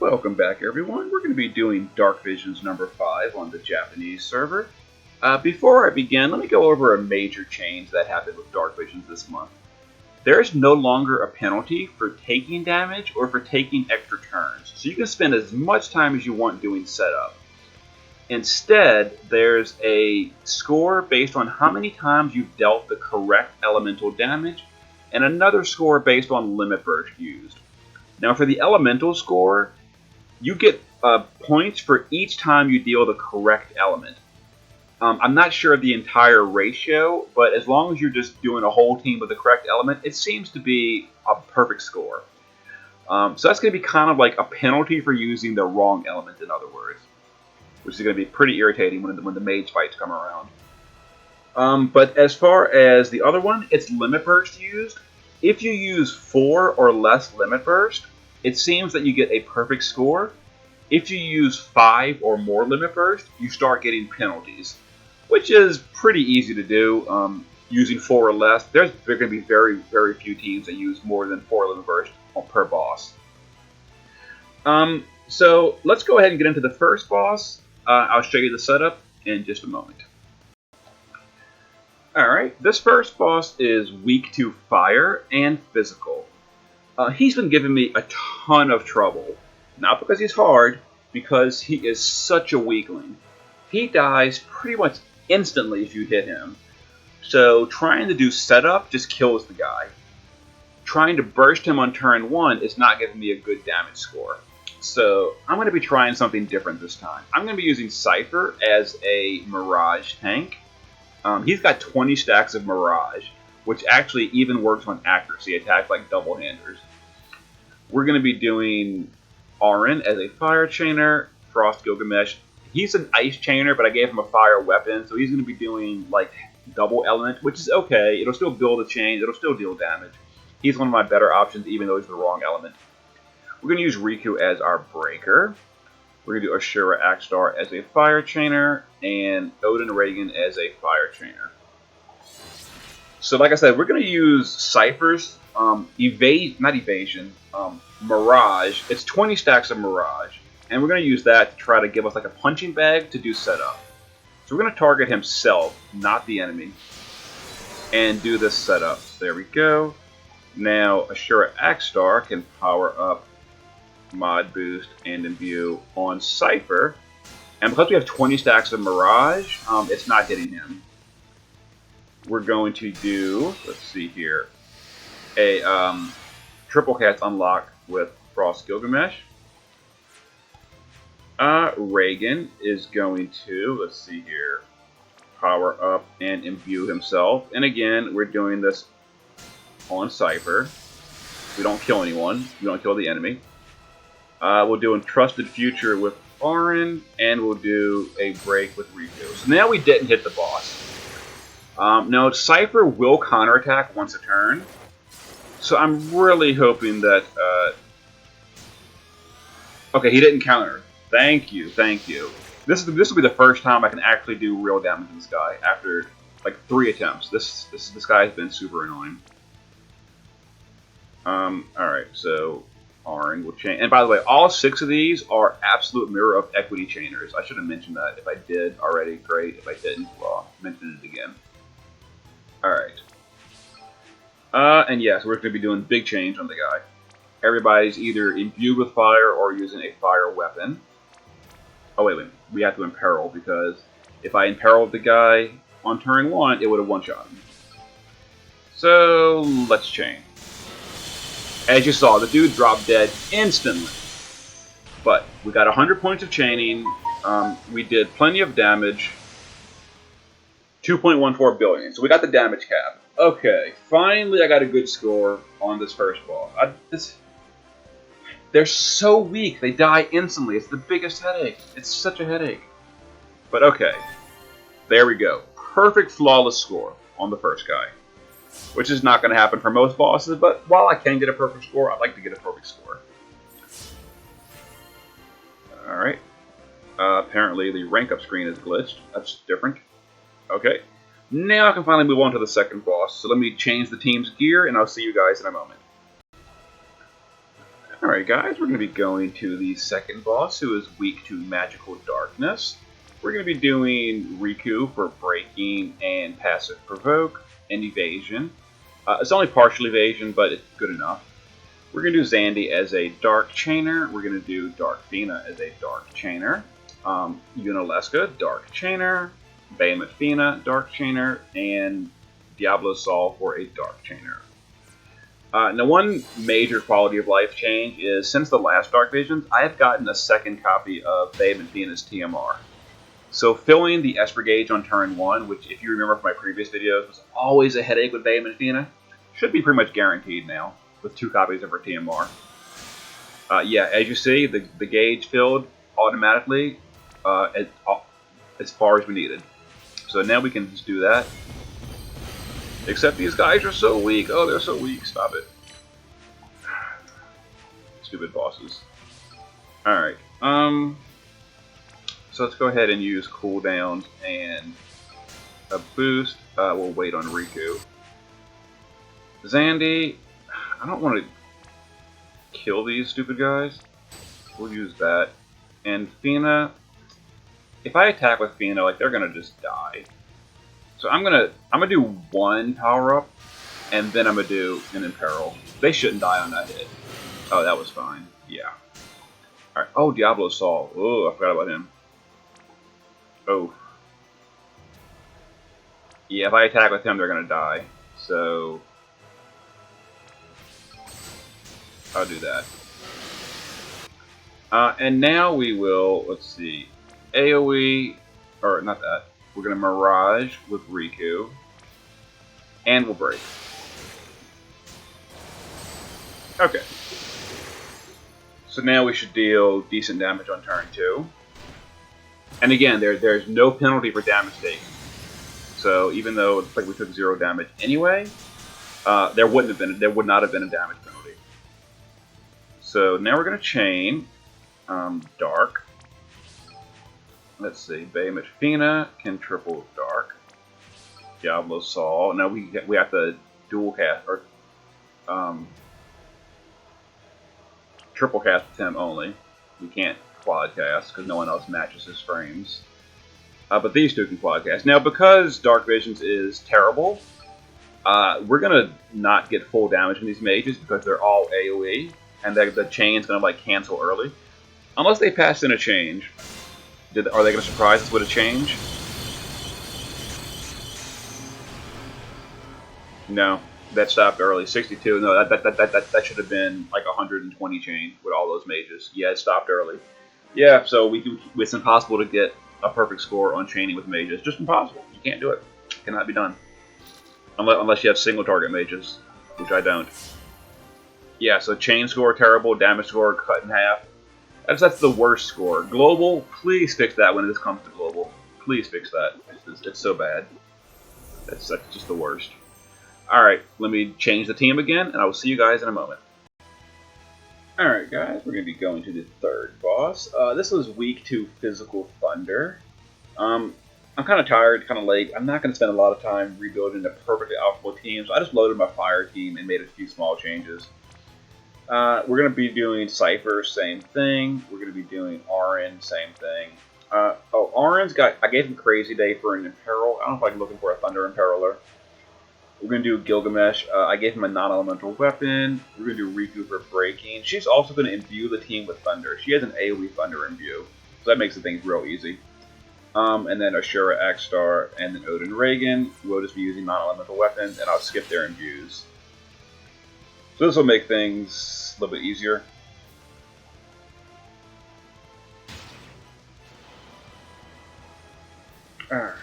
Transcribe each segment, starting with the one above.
Welcome back, everyone. We're going to be doing Dark Visions number 5 on the Japanese server. Before I begin, let me go over a major change that happened with Dark Visions this month. There is no longer a penalty for taking damage or for taking extra turns, so you can spend as much time as you want doing setup. Instead, there's a score based on how many times you've dealt the correct elemental damage, and another score based on limit burst used. Now, for the elemental score, you get points for each time you deal the correct element. I'm not sure of the entire ratio, but as long as you're just doing a whole team with the correct element, it seems to be a perfect score. So that's going to be kind of like a penalty for using the wrong element, in other words, which is going to be pretty irritating when the mage fights come around. But as far as the other one, it's limit burst used. If you use 4 or less limit burst, it seems that you get a perfect score. If you use 5 or more limit burst, you start getting penalties, which is pretty easy to do. Using 4 or less, there are going to be very, very few teams that use more than 4 limit burst per boss. So let's go ahead and get into the first boss. I'll show you the setup in just a moment. Alright, this first boss is weak to fire and physical. He's been giving me a ton of trouble. Not because he's hard, because he is such a weakling. He dies pretty much instantly if you hit him. So trying to do setup just kills the guy. Trying to burst him on turn 1 is not giving me a good damage score. So I'm going to be trying something different this time. I'm going to be using Cypher as a Mirage tank. He's got 20 stacks of Mirage, which actually even works on accuracy attacks like double-handers. We're going to be doing Auron as a fire chainer, Frost Gilgamesh. He's an ice chainer, but I gave him a fire weapon, so he's going to be doing like double element, which is okay. It'll still build a chain, it'll still deal damage. He's one of my better options, even though he's the wrong element. We're going to use Riku as our breaker. We're going to do Ashura Akstar as a fire chainer, and Odin Reagan as a fire chainer. So like I said, we're going to use Cypher's Mirage. It's 20 stacks of Mirage, and we're going to use that to try to give us like a punching bag to do setup. So we're going to target himself, not the enemy, and do this setup. There we go. Now Ashura Akstar can power up Mod Boost and Imbue on Cypher, and because we have 20 stacks of Mirage, it's not hitting him. We're going to do, let's see here, a triple cast unlock with Frost Gilgamesh. Reagan is going to, let's see here, power up and imbue himself. And again, we're doing this on Cypher. We don't kill anyone. We don't kill the enemy. We'll do a Trusted Future with Auron, and we'll do a break with Riku. So now we didn't hit the boss. Now, Cypher will counterattack once a turn, so I'm really hoping that... Okay, he didn't counter. Thank you, thank you. This will be the first time I can actually do real damage to this guy after like 3 attempts. This guy has been super annoying. Alright, so Auron will chain. And by the way, all 6 of these are absolute mirror of equity chainers. I should have mentioned that. If I did already, great. If I didn't, well, mention it again. Alright. And yes, we're going to be doing big change on the guy. Everybody's either imbued with fire or using a fire weapon. Oh, wait. We have to imperil, because if I imperil the guy on turn 1, it would have one-shot him. So, let's chain. As you saw, the dude dropped dead instantly. But we got 100 points of chaining. We did plenty of damage. 2.14 billion. So we got the damage cap. Okay, finally I got a good score on this first boss. They're so weak. They die instantly. It's the biggest headache. It's such a headache. But okay. There we go. Perfect flawless score on the first guy. Which is not going to happen for most bosses, but while I can get a perfect score, I'd like to get a perfect score. Alright. Apparently the rank up screen is glitched. That's different. Okay. Now I can finally move on to the second boss. So let me change the team's gear, and I'll see you guys in a moment. Alright guys, we're going to be going to the second boss, who is weak to magical darkness. We're going to be doing Riku for breaking and passive provoke and evasion. It's only partial evasion, but it's good enough. We're going to do Xande as a dark chainer. We're going to do Dark Fina as a dark chainer. Yunalesca, dark chainer. Behemoth Fina, dark chainer. And Diablo Sol for a dark chainer. Now, one major quality of life change is, since the last Dark Visions, I have gotten a second copy of Behemoth Fina's TMR. So filling the Esper gauge on turn 1, which, if you remember from my previous videos, was always a headache with Behemoth Fina, should be pretty much guaranteed now, with 2 copies of her TMR. Yeah, as you see, the gauge filled automatically as far as we needed. So now we can just do that. Except these guys are so weak. Oh, they're so weak. Stop it. Stupid bosses. Alright. So let's go ahead and use cooldowns and a boost. We'll wait on Riku. Xande, I don't want to kill these stupid guys. We'll use that. And Fina, if I attack with Fina, like, they're gonna just die. So I'm gonna do 1 power up, and then I'm gonna do an Imperil. They shouldn't die on that hit. Oh, that was fine. Yeah. Alright. Oh, Diablo Sol. Oh, I forgot about him. Oh. Yeah, if I attack with him, they're gonna die. So I'll do that. And now we will, let's see, AoE, or not that. We're gonna Mirage with Riku, and we'll break. Okay. So now we should deal decent damage on turn 2. And again, there's no penalty for damage taken. So even though it's like we took 0 damage anyway, there would not have been a damage penalty. So now we're gonna chain Dark. Let's see, Behemoth Fina can triple Dark. Diablo Sol. Now we have to dual cast or triple cast with him only. We can't quad cast because no one else matches his frames. But these two can quad cast. Now, because Dark Visions is terrible, we're gonna not get full damage from these mages because they're all AoE, and the chain's gonna like cancel early, unless they pass in a change. Are they gonna surprise us with a change? No, that stopped early. 62. No, that should have been like 120 chain with all those mages. Yeah, it stopped early. Yeah, so it's impossible to get a perfect score on chaining with mages. Just impossible. You can't do it. It cannot be done. Unless you have single target mages, which I don't. Yeah, so chain score terrible, damage score cut in half. That's the worst score. Global, please fix that when this comes to global. Please fix that. It's so bad. That's just the worst. Alright, let me change the team again, and I will see you guys in a moment. Alright guys, we're going to be going to the third boss. This was weak to Physical Thunder. I'm kind of tired, kind of late. I'm not going to spend a lot of time rebuilding the perfectly optimal team, so I just loaded my fire team and made a few small changes. We're going to be doing Cypher, same thing. We're going to be doing Auron, same thing. Auron's I gave him Crazy Day for an Imperil. I don't know if I'm looking for a Thunder Imperiler. We're going to do Gilgamesh. I gave him a non-elemental weapon. We're going to do Riku for breaking. She's also going to imbue the team with Thunder. She has an AoE Thunder imbue, so that makes the things real easy. And then Ashura Axstar, and then Odin Reagan. We'll just be using non-elemental weapons, and I'll skip their imbues. So this will make things a little bit easier. Alright.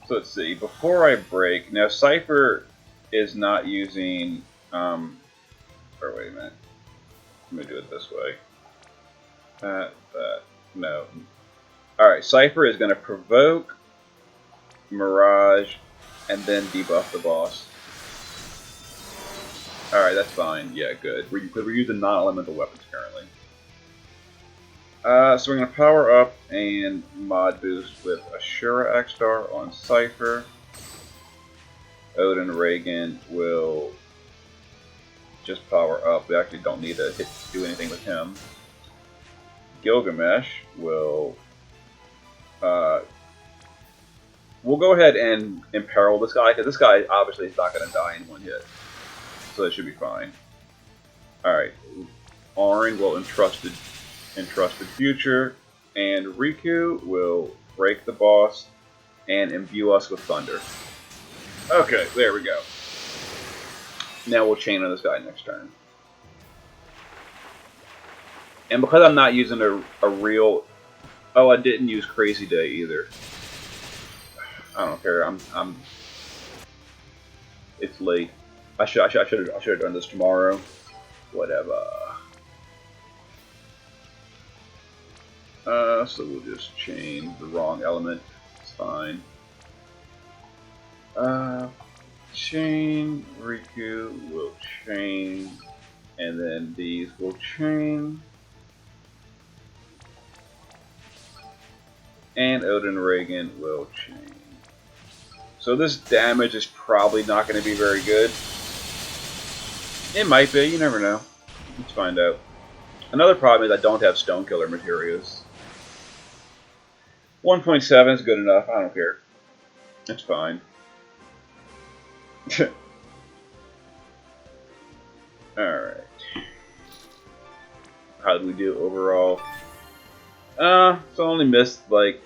So let's see, before I break, now Cypher is not using, or wait a minute, let me do it this way. No. Alright, Cypher is going to provoke, Mirage, and then debuff the boss. Alright, that's fine. Yeah, good. Because we're using non-elemental weapons currently. So we're going to power up and mod boost with Ashura Axstar on Cypher. Odin Reagan will just power up. We actually don't need to do anything with him. Gilgamesh will... we'll go ahead and imperil this guy, because this guy obviously is not going to die in one hit. So that should be fine. Alright. Auron will Entrusted Future, and Riku will break the boss and imbue us with thunder. Okay, there we go. Now we'll chain on this guy next turn. And because I'm not using a real... Oh, I didn't use Crazy Day either. I don't care. It's late. I should have done this tomorrow. Whatever. So we'll just chain the wrong element. It's fine. Chain, Riku will chain, and then these will chain. And Odin Reagan will chain. So this damage is probably not going to be very good. It might be, you never know. Let's find out. Another problem is I don't have Stonekiller materials. 1.7 is good enough, I don't care. It's fine. Alright. How did we do overall? So I only missed like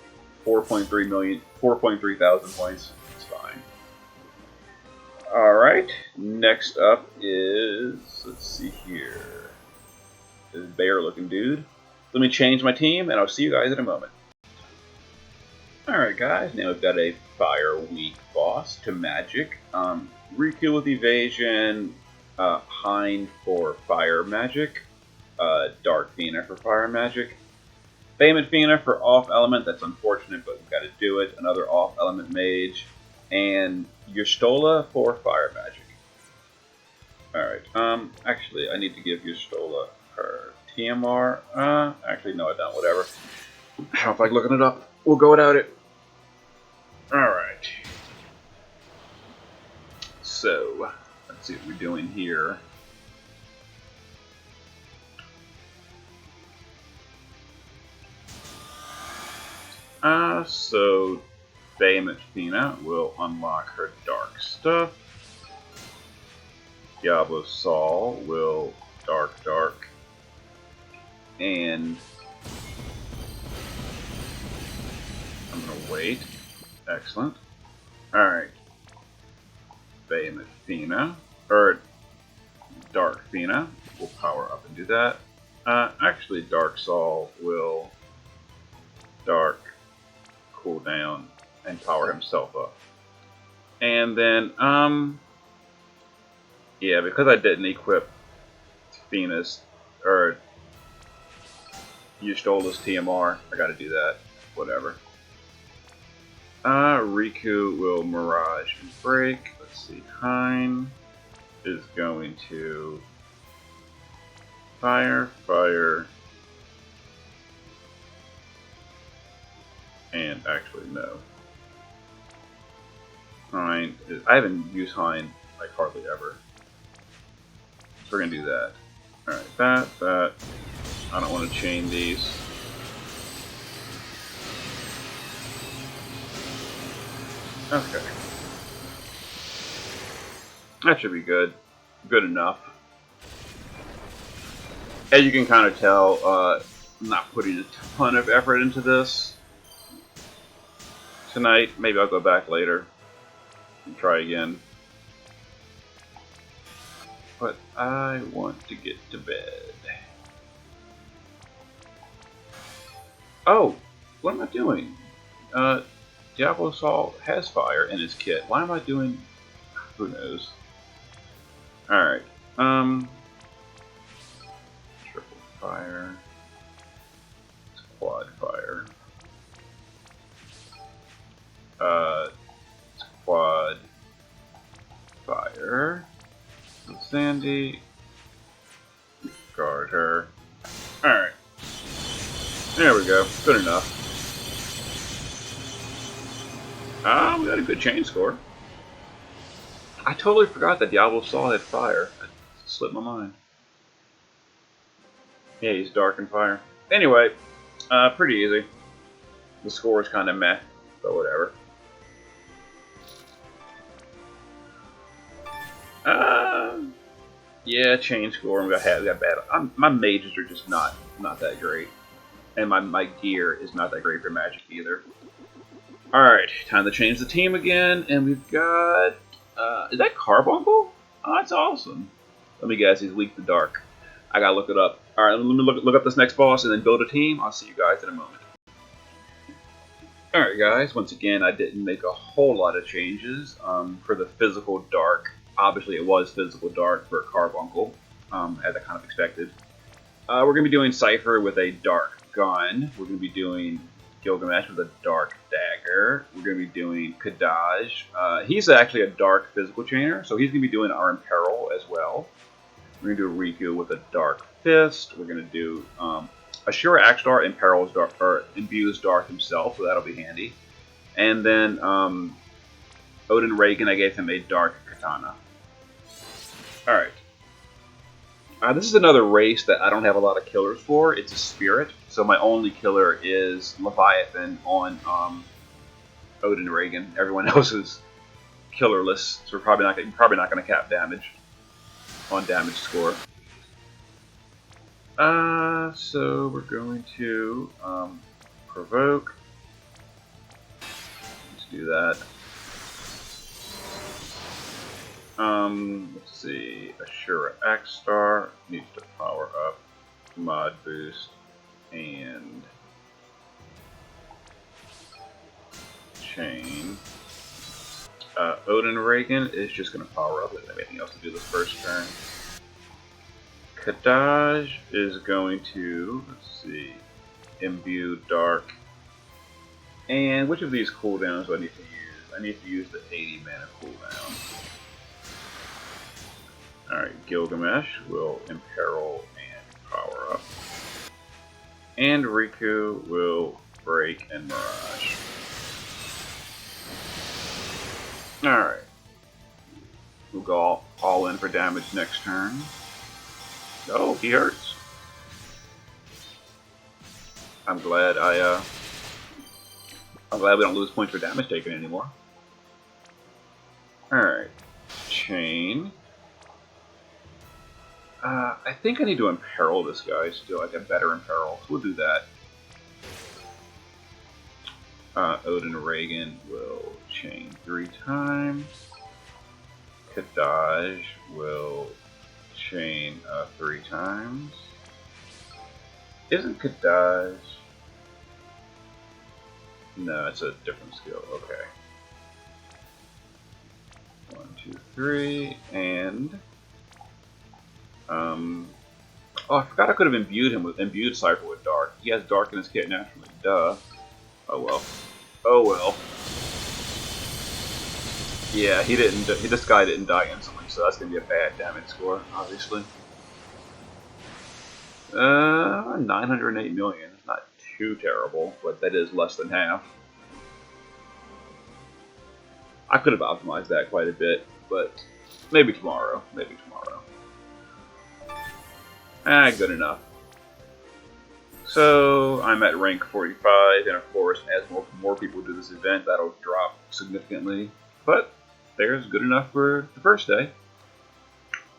4.3 thousand points. It's fine. Alright, next up is, let's see here, this bear looking dude. Let me change my team and I'll see you guys in a moment. Alright guys, now we've got a Fire Weak boss to Magic. Riku with Evasion, Hind for Fire Magic, Dark Fina for Fire Magic, Vehement Fina for Off Element, that's unfortunate but we've got to do it, another Off Element Mage, and Y'shtola for Fire Magic. Alright, actually I need to give Y'shtola her TMR, actually no I don't, whatever. I don't like looking it up, we'll go without it. Alright. So, let's see what we're doing here. So Vehement Fina will unlock her dark stuff. Diablo Saul will dark. And I'm gonna wait. Excellent. Alright. Vehement Fina, or Dark Fina will power up and do that. Actually Dark Saul will dark, cool down, and power himself up. And then, yeah, because I didn't equip Fina's, or Y'shtola's TMR, I gotta do that. Whatever. Riku will Mirage and Break. Let's see, Hind is going to Fire, and actually no. Hind is, I haven't used Hind like hardly ever. So we're gonna do that. Alright, that. I don't want to chain these. Okay. That should be good. Good enough. As you can kind of tell, I'm not putting a ton of effort into this tonight. Maybe I'll go back later and try again. But I want to get to bed. Oh! What am I doing? Diablo Saul has fire in his kit. Why am I doing... Who knows? Alright. Triple fire. Quad fire. Quad fire. Sandy. Guard her. Alright. There we go. Good enough. We got a good chain score. I totally forgot that Diablo Saw had fire. That slipped my mind. Yeah, he's dark and fire. Anyway, pretty easy. The score is kind of meh, but whatever. Yeah, chain score. We got bad. My mages are just not that great, and my gear is not that great for magic either. All right, time to change the team again, and we've got. Is that Carbuncle? Oh, that's awesome. Let me guess, he's weak to dark. I gotta look it up. All right, let me look up this next boss and then build a team. I'll see you guys in a moment. Alright guys, once again I didn't make a whole lot of changes for the physical dark. Obviously it was physical dark for Carbuncle, as I kind of expected. We're going to be doing Cypher with a dark gun. We're going to be doing Gilgamesh with a dark dagger. We're going to be doing Kadaj. He's actually a dark physical chainer, so he's going to be doing our Imperil as well. We're going to do Riku with a dark fist. We're going to do Ashura Axstar imperils dark, or imbues dark himself, so that'll be handy. And then Odin Reagan, I gave him a dark katana. Alright. This is another race that I don't have a lot of killers for. It's a spirit, so my only killer is Leviathan on Odin Reagan. Everyone else is killerless, so we're probably not going to cap damage on damage score. So we're going to provoke. Let's do that. Let's see. Ashura Axstar needs to power up mod boost and chain. Odin Reagan is just going to power up. Doesn't have anything else to do this first turn. Kadaj is going to, let's see, imbue dark. And which of these cooldowns do I need to use? I need to use the 80 mana cooldown. Alright, Gilgamesh will imperil and power up. And Riku will break and mirage. Alright. We'll go all in for damage next turn. Oh, he hurts. I'm glad we don't lose points for damage taken anymore. Alright. Chain. I think I need to imperil this guy still, like a better imperil. So we'll do that. Odin Reagan will chain 3 times. Kadaj will chain 3 times. Isn't Kadaj? No, it's a different skill. Okay. 1, 2, 3, and oh, I forgot I could have imbued Cypher with dark. He has dark in his kit naturally. Duh. Oh well. Oh well. Yeah, he didn't. This guy didn't die instantly, so that's gonna be a bad damage score, obviously. 908 million. It's not too terrible, but that is less than half. I could have optimized that quite a bit, but maybe tomorrow. Maybe tomorrow. Good enough. So I'm at rank 45, and of course, as more people do this event, that'll drop significantly. But there's good enough for the first day.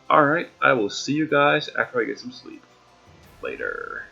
Alright, I will see you guys after I get some sleep. Later.